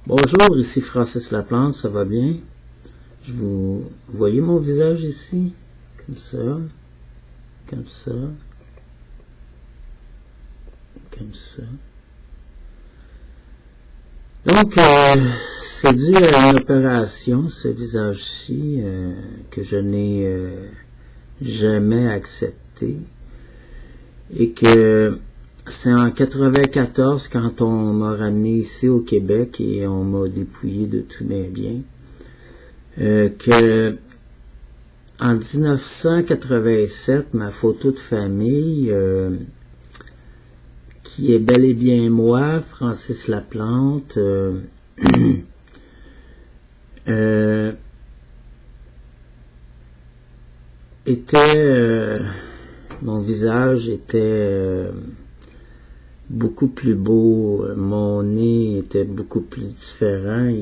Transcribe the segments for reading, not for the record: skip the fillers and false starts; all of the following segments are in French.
Bonjour, ici Francis Laplante, ça va bien? Vous voyez mon visage ici? Comme ça, comme ça, comme ça. Donc, c'est dû à une opération, ce visage-ci, que je n'ai jamais accepté. Et que c'est en 94, quand on m'a ramené ici au Québec et on m'a dépouillé de tous mes biens, que en 1987, ma photo de famille, qui est bel et bien moi, Francis Laplante, mon visage était beaucoup plus beau, mon nez était beaucoup plus différent.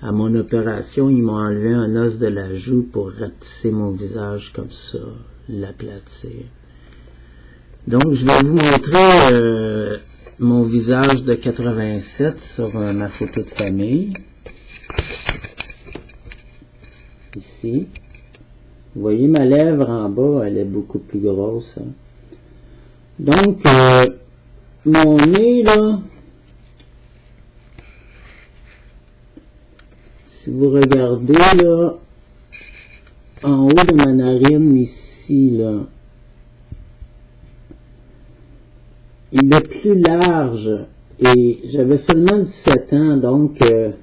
À mon opération, ils m'ont enlevé un os de la joue pour rapetisser mon visage comme ça, l'aplatir. Donc, je vais vous montrer mon visage de 87 sur ma photo de famille. Ici. Vous voyez ma lèvre en bas, elle est beaucoup plus grosse. Hein. Donc, mon nez, là, si vous regardez, là, en haut de ma narine, ici, là, il est plus large et j'avais seulement 17 ans, donc de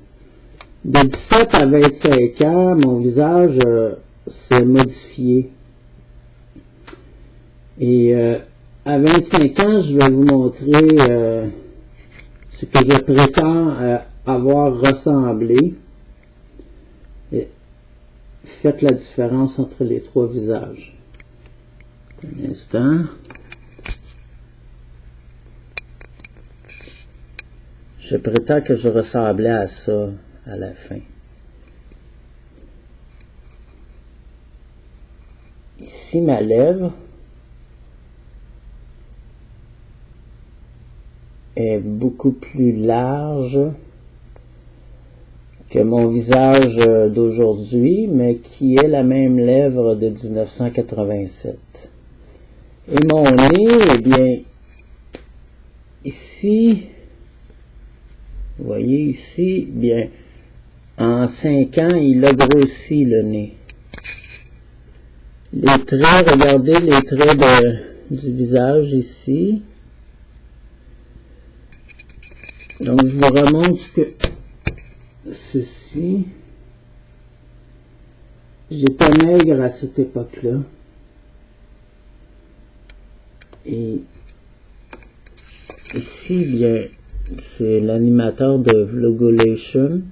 17 à 25 ans, mon visage s'est modifié. Et à 25 ans, je vais vous montrer ce que je prétends avoir ressemblé. Et faites la différence entre les trois visages. Un instant. Je prétends que je ressemblais à ça à la fin. Ici, ma lèvre est beaucoup plus large que mon visage d'aujourd'hui, mais qui est la même lèvre de 1987. Et mon nez, eh bien, ici, vous voyez ici, bien, en 5 ans, il a grossi le nez. Les traits, regardez les traits du visage ici. Donc, je vous remontre que ceci, j'étais maigre à cette époque-là. Et ici, bien, c'est l'animateur de Vlogolation.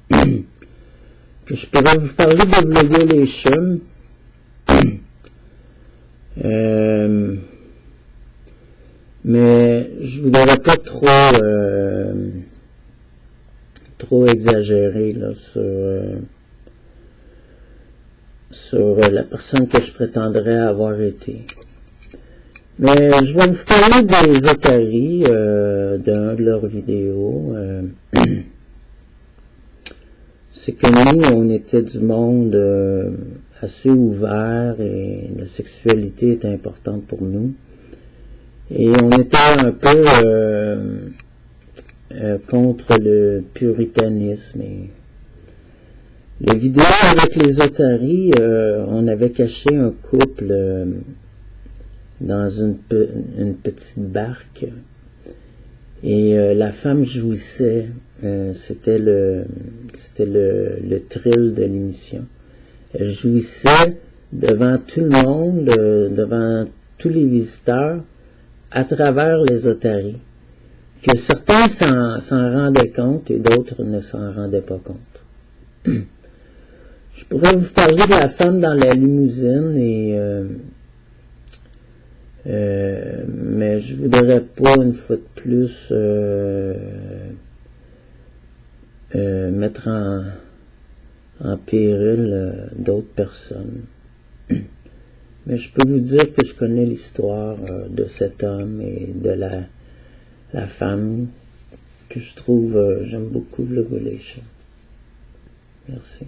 Je pourrais vous parler de Vlogolation. Mais je voudrais pas trop exagérer là, sur la personne que je prétendrais avoir été. Mais je vais vous parler des otaries d'un de leurs vidéos. C'est que nous, on était du monde assez ouvert et la sexualité est importante pour nous. Et on était un peu contre le puritanisme. Et les vidéos avec les otaries, on avait caché un couple dans une petite barque. Et la femme jouissait. C'était le thrill de l'émission. Elle jouissait devant tout le monde, devant tous les visiteurs, à travers les otaries, que certains s'en rendaient compte et d'autres ne s'en rendaient pas compte. Je pourrais vous parler de la femme dans la limousine, mais je voudrais pas une fois de plus mettre en péril d'autres personnes. Mais je peux vous dire que je connais l'histoire de cet homme et de la femme que je trouve, j'aime beaucoup le Revelation. Merci.